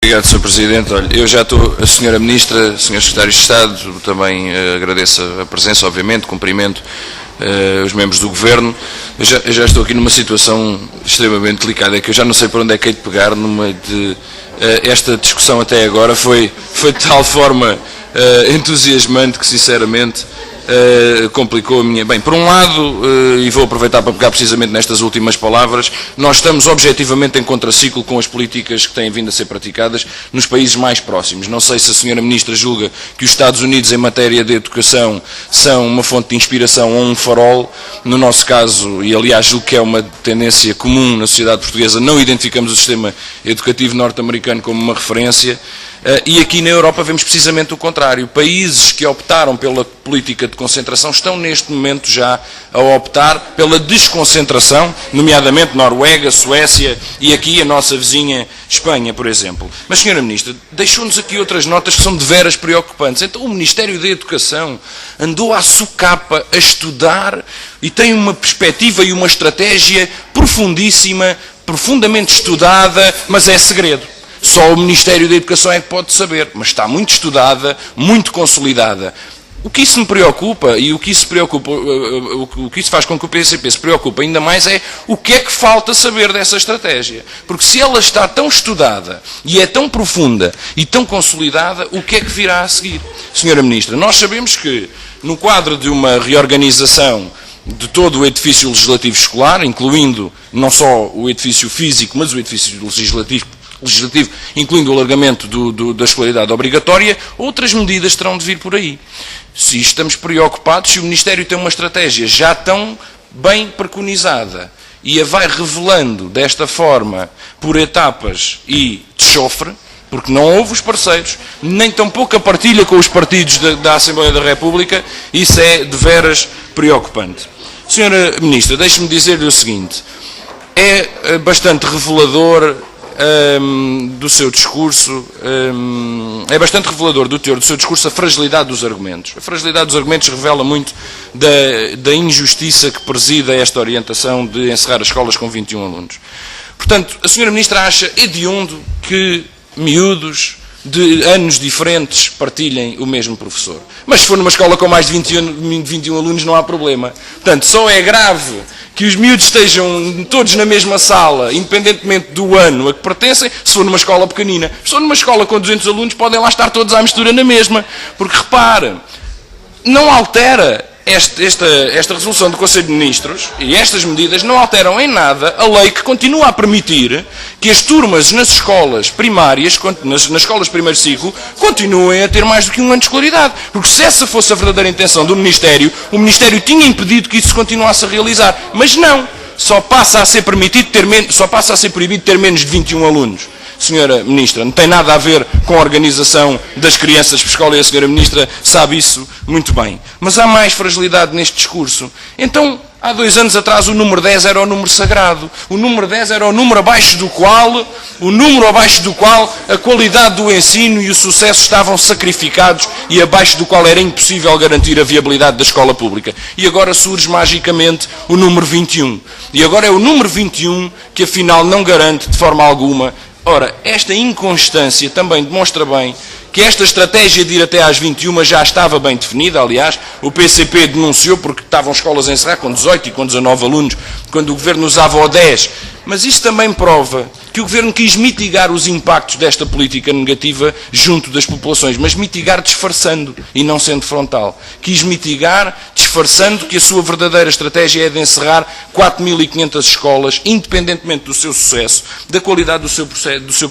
Obrigado, Sr. Presidente. Olha, eu já estou, a Sra. Ministra, Sr. Secretário de Estado, também agradeço a presença, obviamente, cumprimento os membros do Governo. Eu já estou aqui numa situação extremamente delicada, é que eu já não sei para onde é que hei de pegar, esta discussão até agora foi de tal forma entusiasmante que, sinceramente, complicou a minha... Bem, por um lado, e vou aproveitar para pegar precisamente nestas últimas palavras, nós estamos objetivamente em contraciclo com as políticas que têm vindo a ser praticadas nos países mais próximos. Não sei se a Sra. Ministra julga que os Estados Unidos em matéria de educação são uma fonte de inspiração ou um farol. No nosso caso, e aliás julgo que é uma tendência comum na sociedade portuguesa, não identificamos o sistema educativo norte-americano como uma referência. E aqui na Europa vemos precisamente o contrário. Países que optaram pela política de concentração estão neste momento já a optar pela desconcentração, nomeadamente Noruega, Suécia e aqui a nossa vizinha Espanha, por exemplo. Mas, Sra. Ministra, deixou-nos aqui outras notas que são de veras preocupantes. Então o Ministério da Educação andou à socapa a estudar e tem uma perspectiva e uma estratégia profundíssima, profundamente estudada, mas é segredo. Só o Ministério da Educação é que pode saber, mas está muito estudada, muito consolidada. O que isso me preocupa e o que isso faz com que o PCP se preocupe ainda mais é o que é que falta saber dessa estratégia. Porque se ela está tão estudada e é tão profunda e tão consolidada, o que é que virá a seguir? Sra. Ministra, nós sabemos que no quadro de uma reorganização de todo o edifício legislativo escolar, incluindo não só o edifício físico, mas o edifício legislativo, incluindo o alargamento da escolaridade obrigatória, outras medidas terão de vir por aí. Se estamos preocupados, se o Ministério tem uma estratégia já tão bem preconizada e a vai revelando desta forma, por etapas e de chofre, porque não houve os parceiros, nem tampouco a partilha com os partidos da Assembleia da República, isso é de veras preocupante. Sra. Ministra, deixe-me dizer-lhe o seguinte, é bastante revelador do seu discurso, é bastante revelador do teor do seu discurso a fragilidade dos argumentos. A fragilidade dos argumentos revela muito da injustiça que preside a esta orientação de encerrar as escolas com 21 alunos. Portanto, a Sra. Ministra acha hediondo que miúdos de anos diferentes partilhem o mesmo professor. Mas se for numa escola com mais de 21 alunos não há problema. Portanto, só é grave que os miúdos estejam todos na mesma sala, independentemente do ano a que pertencem, se for numa escola pequenina. Se for numa escola com 200 alunos, podem lá estar todos à mistura na mesma. Porque, repare, não altera esta resolução do Conselho de Ministros e estas medidas não alteram em nada a lei que continua a permitir que as turmas nas escolas primárias, nas escolas de primeiro ciclo, continuem a ter mais do que um ano de escolaridade. Porque se essa fosse a verdadeira intenção do Ministério, o Ministério tinha impedido que isso continuasse a realizar. Mas não. Só passa a ser proibido ter menos de 21 alunos. Sra. Ministra, não tem nada a ver com a organização das crianças por escola e a Sra. Ministra sabe isso muito bem. Mas há mais fragilidade neste discurso. Então, há 2 anos atrás o número 10 era o número sagrado. O número 10 era o número abaixo do qual a qualidade do ensino e o sucesso estavam sacrificados e abaixo do qual era impossível garantir a viabilidade da escola pública. E agora surge magicamente o número 21. E agora é o número 21 que afinal não garante de forma alguma. Ora, esta inconstância também demonstra bem que esta estratégia de ir até às 21 já estava bem definida. Aliás, o PCP denunciou porque estavam escolas a encerrar com 18 e com 19 alunos, quando o Governo usava o 10. Mas isso também prova que o Governo quis mitigar os impactos desta política negativa junto das populações, mas mitigar disfarçando e não sendo frontal. Quis mitigar disfarçando que a sua verdadeira estratégia é de encerrar 4.500 escolas, independentemente do seu sucesso, da qualidade do seu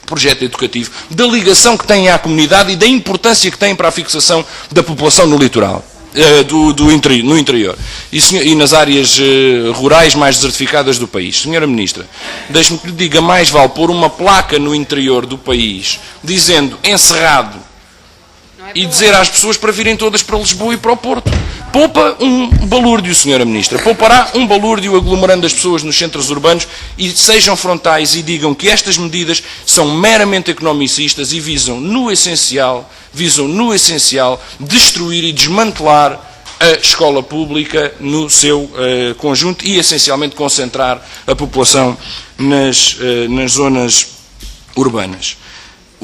projeto educativo, da ligação que têm à comunidade e da importância que têm para a fixação da população no litoral. No interior e nas áreas rurais mais desertificadas do país. Sra. Ministra, deixe-me que lhe diga, mais vale pôr uma placa no interior do país dizendo encerrado e dizer às pessoas para virem todas para Lisboa e para o Porto. Poupa um balúrdio, Sra. Ministra. Poupará um balúrdio aglomerando as pessoas nos centros urbanos e sejam frontais e digam que estas medidas são meramente economicistas e visam no essencial destruir e desmantelar a escola pública no seu conjunto e essencialmente concentrar a população nas zonas urbanas.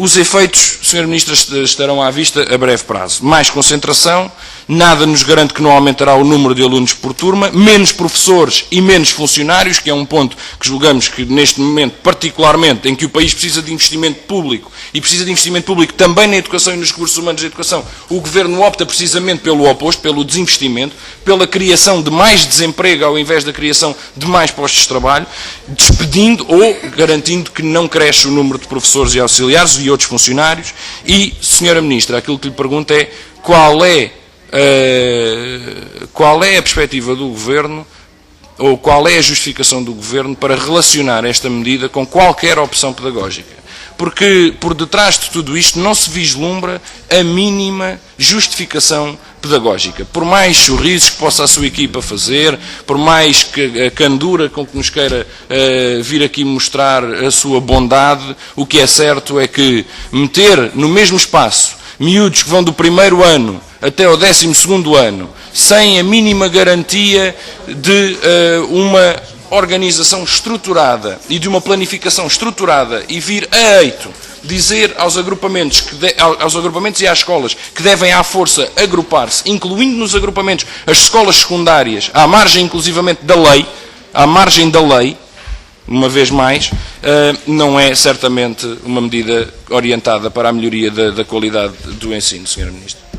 Os efeitos, Sr. Ministro, estarão à vista a breve prazo. Mais concentração, nada nos garante que não aumentará o número de alunos por turma, menos professores e menos funcionários, que é um ponto que julgamos que neste momento, particularmente, em que o país precisa de investimento público, e precisa de investimento público também na educação e nos recursos humanos da educação, o Governo opta precisamente pelo oposto, pelo desinvestimento, pela criação de mais desemprego ao invés da criação de mais postos de trabalho, despedindo ou garantindo que não cresce o número de professores e auxiliares e outros funcionários. E, Sra. Ministra, aquilo que lhe pergunto é qual é a perspectiva do Governo ou qual é a justificação do Governo para relacionar esta medida com qualquer opção pedagógica. Porque por detrás de tudo isto não se vislumbra a mínima justificação pedagógica. Por mais sorrisos que possa a sua equipa fazer, por mais que a candura com que nos queira vir aqui mostrar a sua bondade, o que é certo é que meter no mesmo espaço miúdos que vão do primeiro ano até ao 12º ano, sem a mínima garantia de uma organização estruturada e de uma planificação estruturada e vir a eito dizer aos agrupamentos, e às escolas que devem à força agrupar-se, incluindo nos agrupamentos as escolas secundárias, à margem inclusivamente da lei, uma vez mais, não é certamente uma medida orientada para a melhoria da qualidade do ensino, Sra. Ministra.